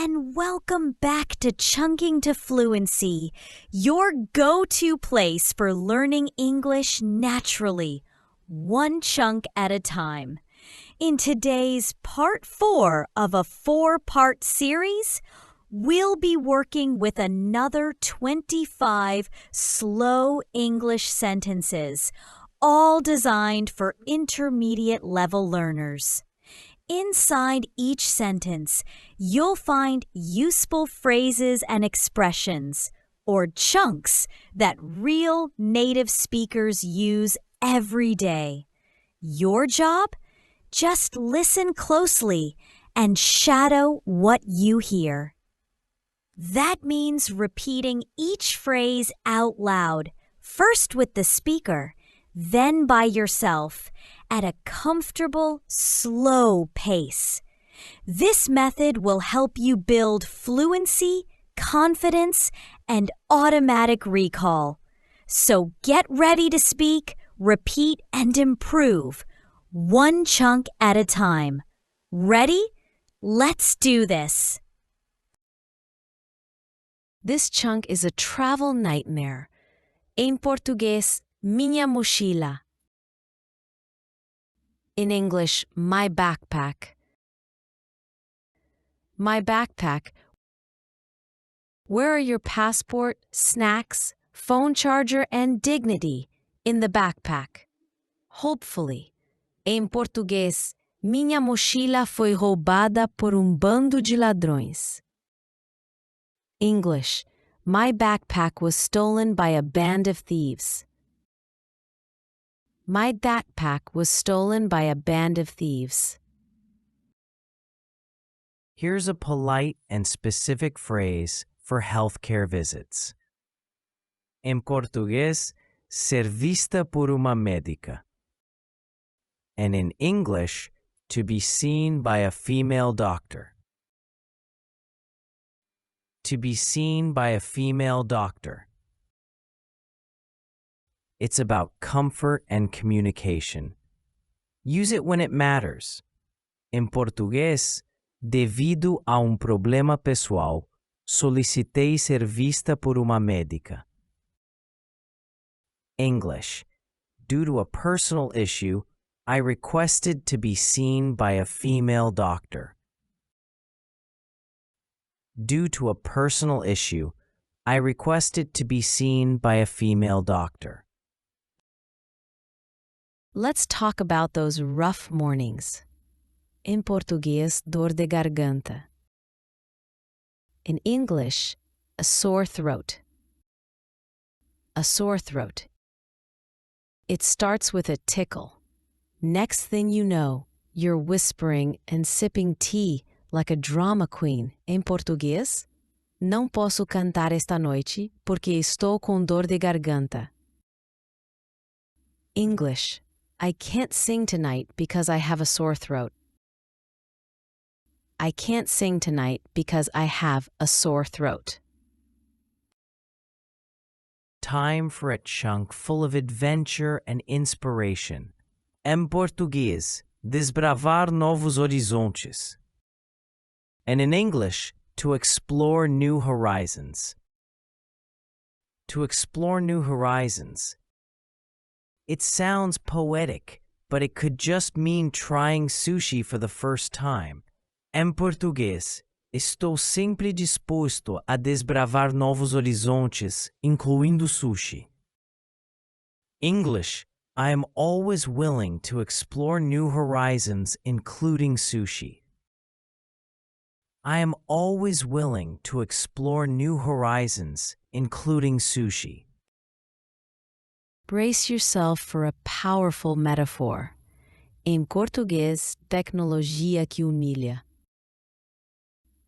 and welcome back to Chunking to Fluency, your go-to place for learning English naturally, one chunk at a time. In today's Part 4 of a 4-part series, we'll be working with another 25 slow English sentences, all designed for intermediate level learners. Inside each sentence, you'll find useful phrases and expressions, or chunks, that real native speakers use every day. Your job? Just listen closely and shadow what you hear. That means repeating each phrase out loud, first with the speaker, then by yourself, at a comfortable, slow pace. This method will help you build fluency, confidence, and automatic recall. So get ready to speak, repeat, and improve, one chunk at a time. Ready? Let's do this. This chunk is a travel nightmare. Em português, minha mochila. In English, my backpack. My backpack. Where are your passport, snacks, phone charger, and dignity? In the backpack. Hopefully. Em português, minha mochila foi roubada por bando de ladrões. English, my backpack was stolen by a band of thieves. My backpack was stolen by a band of thieves. Here's a polite and specific phrase for healthcare visits. Em português, ser vista por uma médica. And in English, to be seen by a female doctor. To be seen by a female doctor. It's about comfort and communication. Use it when it matters. Em português, devido a problema pessoal, solicitei ser vista por uma médica. English, due to a personal issue, I requested to be seen by a female doctor. Due to a personal issue, I requested to be seen by a female doctor. Let's talk about those rough mornings. In português, dor de garganta. In English, a sore throat. A sore throat. It starts with a tickle. Next thing you know, you're whispering and sipping tea like a drama queen. Em português, não posso cantar esta noite porque estou com dor de garganta. English, I can't sing tonight because I have a sore throat. I can't sing tonight because I have a sore throat. Time for a chunk full of adventure and inspiration. Em português, desbravar novos horizontes. And in English, to explore new horizons. To explore new horizons. It sounds poetic, but it could just mean trying sushi for the first time. Em português, estou sempre disposto a desbravar novos horizontes, incluindo sushi. English, I am always willing to explore new horizons, including sushi. I am always willing to explore new horizons, including sushi. Brace yourself for a powerful metaphor. Em português, tecnologia que humilha.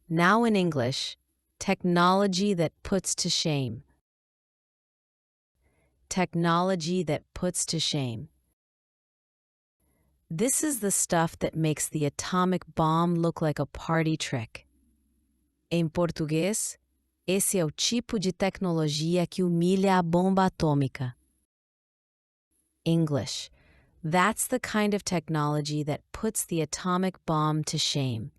Now in English, technology that puts to shame. Technology that puts to shame. This is the stuff that makes the atomic bomb look like a party trick. Em português, esse é o tipo de tecnologia que humilha a bomba atômica. English, that's the kind of technology that puts the atomic bomb to shame.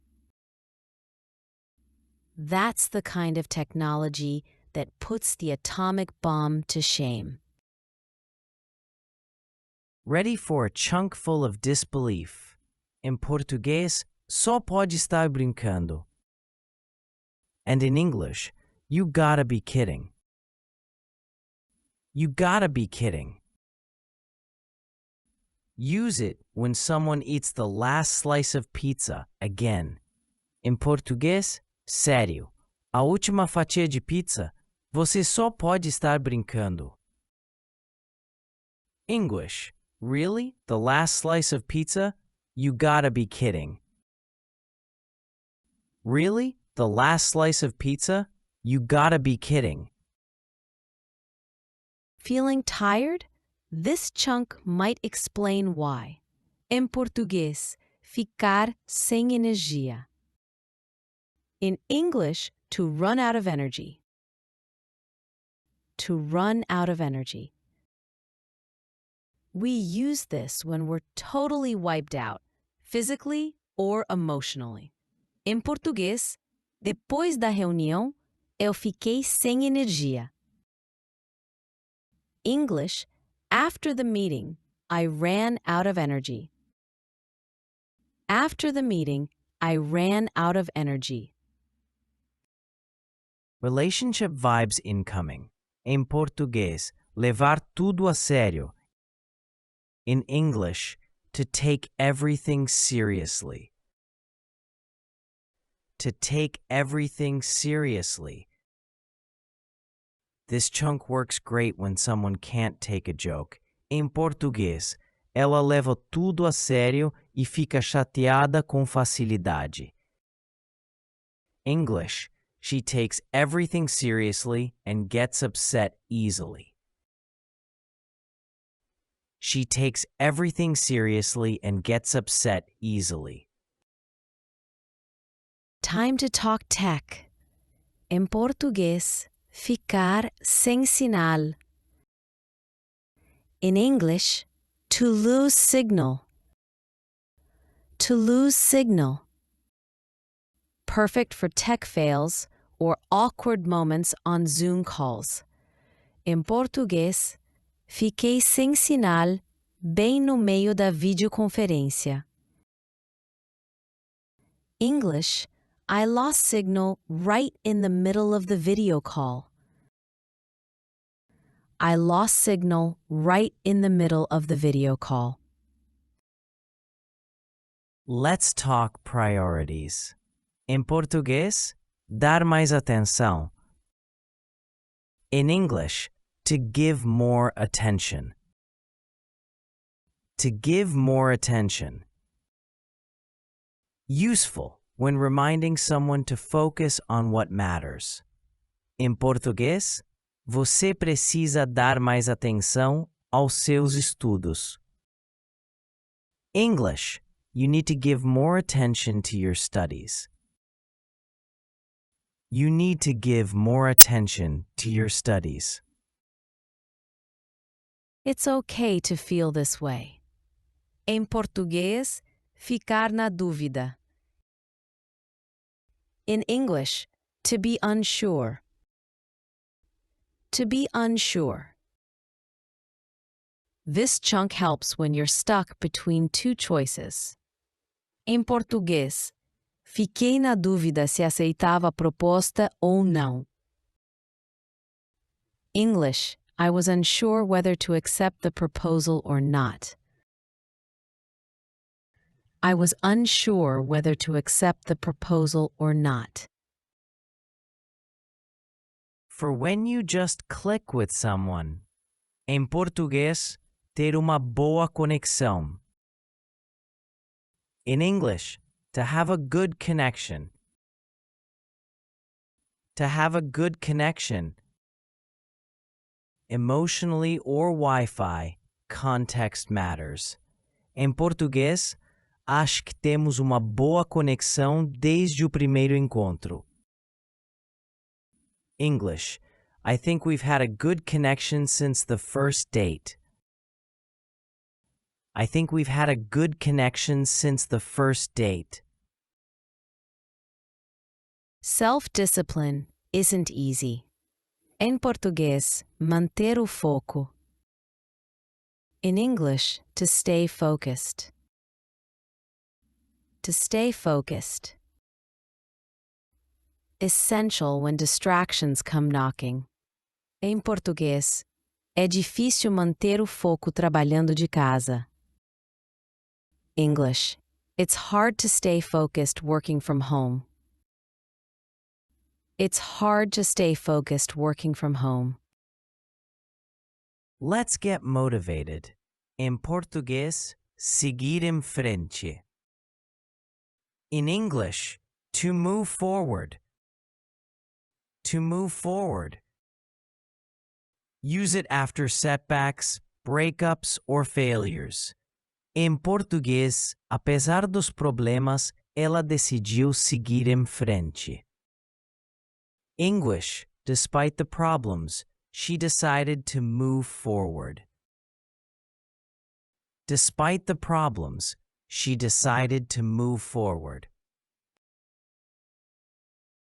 That's the kind of technology that puts the atomic bomb to shame. Ready for a chunk full of disbelief. Em português, só pode estar brincando. And in English, you gotta be kidding. You gotta be kidding. Use it when someone eats the last slice of pizza again. Em português, sério. A última fatia de pizza, você só pode estar brincando. English, really? The last slice of pizza? You gotta be kidding. Really? The last slice of pizza? You gotta be kidding. Feeling tired? This chunk might explain why. Em português, ficar sem energia. In English, to run out of energy. To run out of energy. We use this when we're totally wiped out, physically or emotionally. Em português, depois da reunião, eu fiquei sem energia. English, after the meeting, I ran out of energy. After the meeting, I ran out of energy. Relationship vibes incoming. Em português, levar tudo a sério. In English, to take everything seriously. To take everything seriously. This chunk works great when someone can't take a joke. Em português, ela leva tudo a sério e fica chateada com facilidade. English, she takes everything seriously and gets upset easily. She takes everything seriously and gets upset easily. Time to talk tech. Em português, ficar sem sinal. In English, to lose signal. To lose signal. Perfect for tech fails or awkward moments on Zoom calls. Em português, fiquei sem sinal bem no meio da videoconferência. English, I lost signal right in the middle of the video call. I lost signal right in the middle of the video call. Let's talk priorities. Em português, dar mais atenção. In English, to give more attention. To give more attention. Useful when reminding someone to focus on what matters. Em português, você precisa dar mais atenção aos seus estudos. English, you need to give more attention to your studies. You need to give more attention to your studies. It's okay to feel this way. Em português, ficar na dúvida. In English, to be unsure. To be unsure. This chunk helps when you're stuck between two choices. Em português, fiquei na dúvida se aceitava a proposta ou não. English, I was unsure whether to accept the proposal or not. I was unsure whether to accept the proposal or not. For when you just click with someone. Em português, ter uma boa conexão. In English, to have a good connection. To have a good connection. Emotionally or Wi-Fi, context matters. Em português, acho que temos uma boa conexão desde o primeiro encontro. English, I think we've had a good connection since the first date. I think we've had a good connection since the first date. Self-discipline isn't easy. Em português, manter o foco. In English, to stay focused. To stay focused. Essential when distractions come knocking. Em português, é difícil manter o foco trabalhando de casa. English, it's hard to stay focused working from home. It's hard to stay focused working from home. Let's get motivated. Em português, seguir em frente. In English, to move forward. To move forward. Use it after setbacks, breakups, or failures. Em português, apesar dos problemas, ela decidiu seguir em frente. English, despite the problems, she decided to move forward. Despite the problems, she decided to move forward.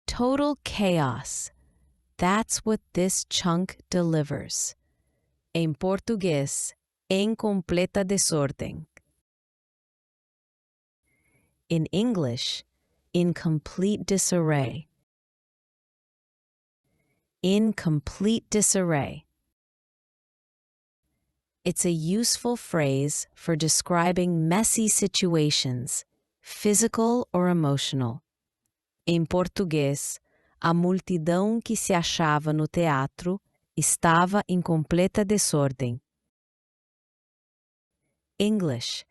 Total chaos. That's what this chunk delivers. Em português, em completa desordem. In English, in complete disarray. In complete disarray. It's a useful phrase for describing messy situations, physical or emotional. Em português, a multidão que se achava no teatro estava em completa desordem. English,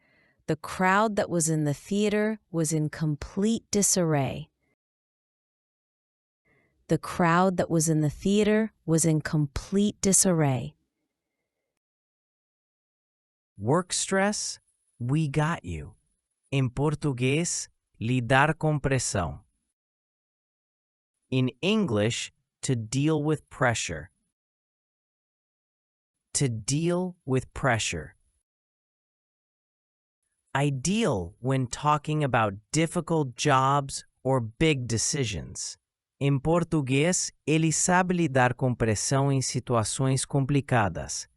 the crowd that was in the theater was in complete disarray. The crowd that was in the theater was in complete disarray. Work stress? We got you. Em português, lidar com pressão. In English, to deal with pressure. To deal with pressure. Ideal when talking about difficult jobs or big decisions. Em português, ele sabe lidar com pressão em situações complicadas.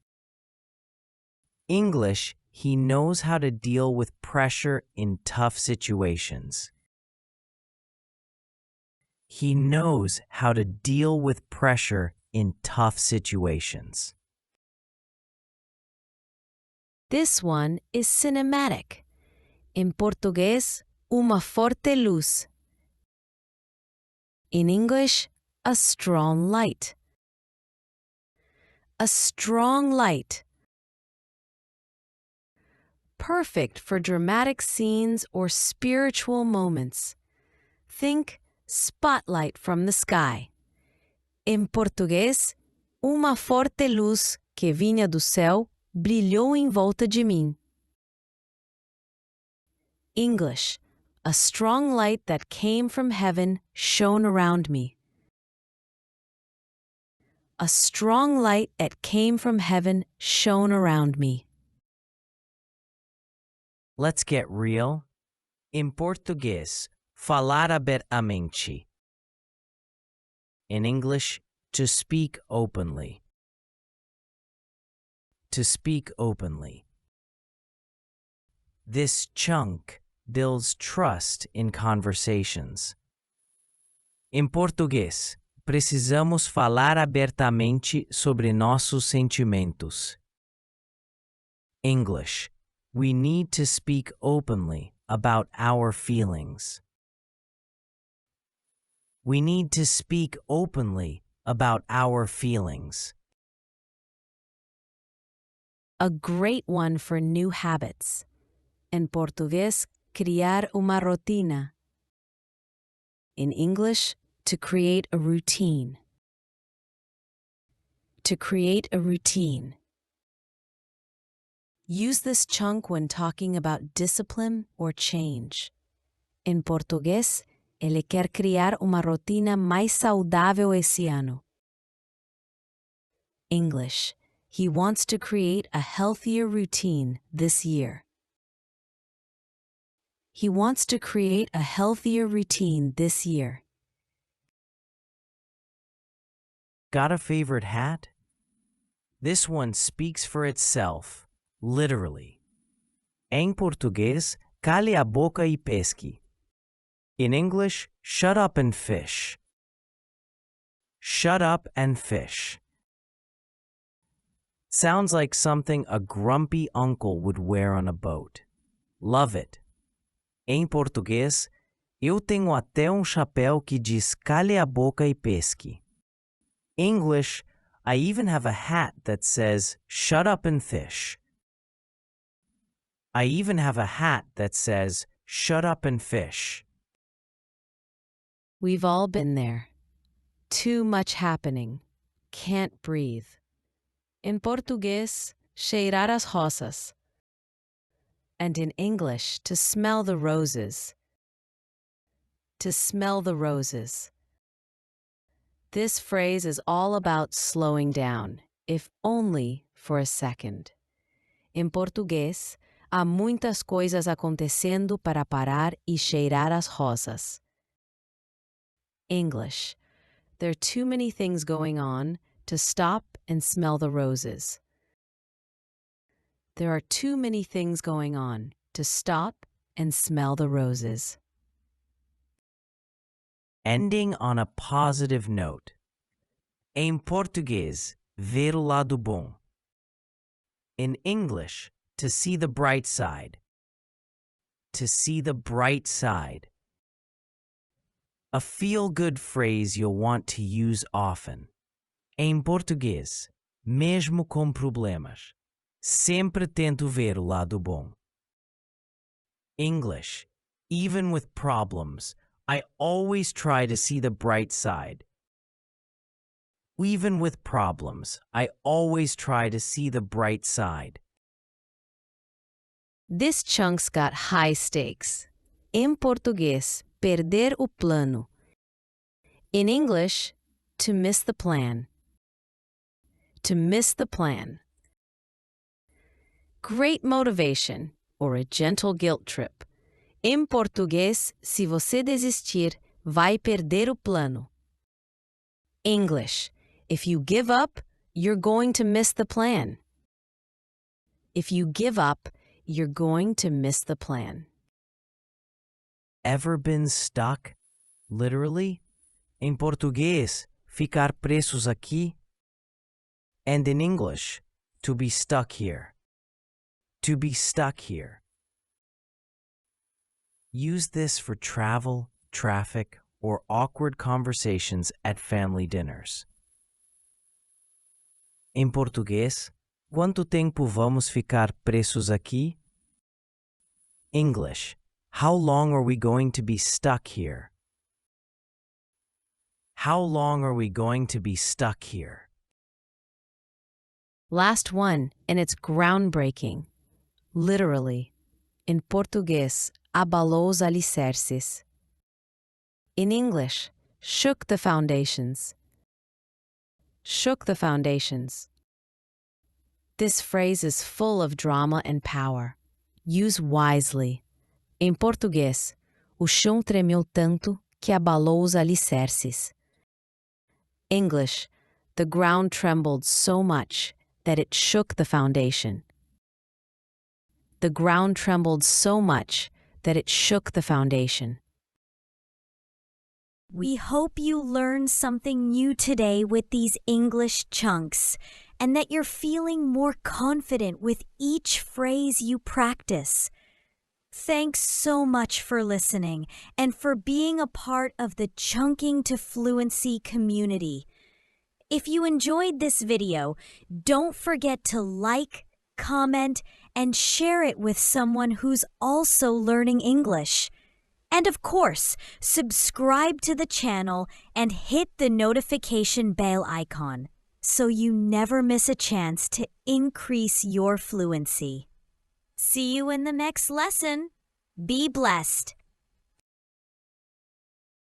English, he knows how to deal with pressure in tough situations. He knows how to deal with pressure in tough situations. This one is cinematic. En portugués, uma forte luz. In English, a strong light. A strong light. Perfect for dramatic scenes or spiritual moments. Think spotlight from the sky. En português, uma forte luz que vinha do céu brilhou em volta de mim. English, a strong light that came from heaven shone around me. A strong light that came from heaven shone around me. Let's get real. Em português, falar abertamente. In English, to speak openly. To speak openly. This chunk builds trust in conversations. Em português, precisamos falar abertamente sobre nossos sentimentos. English, we need to speak openly about our feelings. We need to speak openly about our feelings. A great one for new habits. En portugués, criar uma rotina. In English, to create a routine. To create a routine. Use this chunk when talking about discipline or change. En portugués, ele quer criar uma rotina mais saudável esse ano. English, he wants to create a healthier routine this year. He wants to create a healthier routine this year. Got a favorite hat? This one speaks for itself, literally. Em português, cale a boca e pesque. In English, shut up and fish. Shut up and fish. Sounds like something a grumpy uncle would wear on a boat. Love it. Em português, eu tenho até chapéu que diz cale a boca e pesque. English, I even have a hat that says shut up and fish. I even have a hat that says shut up and fish. We've all been there. Too much happening. Can't breathe. In português, cheirar as rosas. And in English, to smell the roses. To smell the roses. This phrase is all about slowing down, if only for a second. Em português, há muitas coisas acontecendo para parar e cheirar as rosas. English. There are too many things going on to stop and smell the roses. There are too many things going on to stop and smell the roses. Ending on a positive note. Em português, ver o lado bom. In English, to see the bright side. To see the bright side. A feel-good phrase you'll want to use often. Em português, mesmo com problemas, sempre tento ver o lado bom. English, even with problems, I always try to see the bright side. Even with problems, I always try to see the bright side. This chunk's got high stakes. Em português, perder o plano. In English, to miss the plan. To miss the plan. Great motivation or a gentle guilt trip. Em português, se você desistir, vai perder o plano. English, if you give up, you're going to miss the plan. If you give up, you're going to miss the plan. Ever been stuck? Literally? Em português, ficar presos aqui. And in English, to be stuck here. To be stuck here. Use this for travel, traffic, or awkward conversations at family dinners. Em português, quanto tempo vamos ficar presos aqui? English, how long are we going to be stuck here? How long are we going to be stuck here? Last one, and it's groundbreaking. Literally. In português, abalou os alicerces. In English, shook the foundations. Shook the foundations. This phrase is full of drama and power. Use wisely. Em português, o chão tremeu tanto que abalou os alicerces. English, the ground trembled so much that it shook the foundation. The ground trembled so much that it shook the foundation. We hope you learned something new today with these English chunks and that you're feeling more confident with each phrase you practice. Thanks so much for listening and for being a part of the Chunking to Fluency community. If you enjoyed this video, don't forget to like, comment, and share it with someone who's also learning English. And of course, subscribe to the channel and hit the notification bell icon so you never miss a chance to increase your fluency. See you in the next lesson. Be blessed.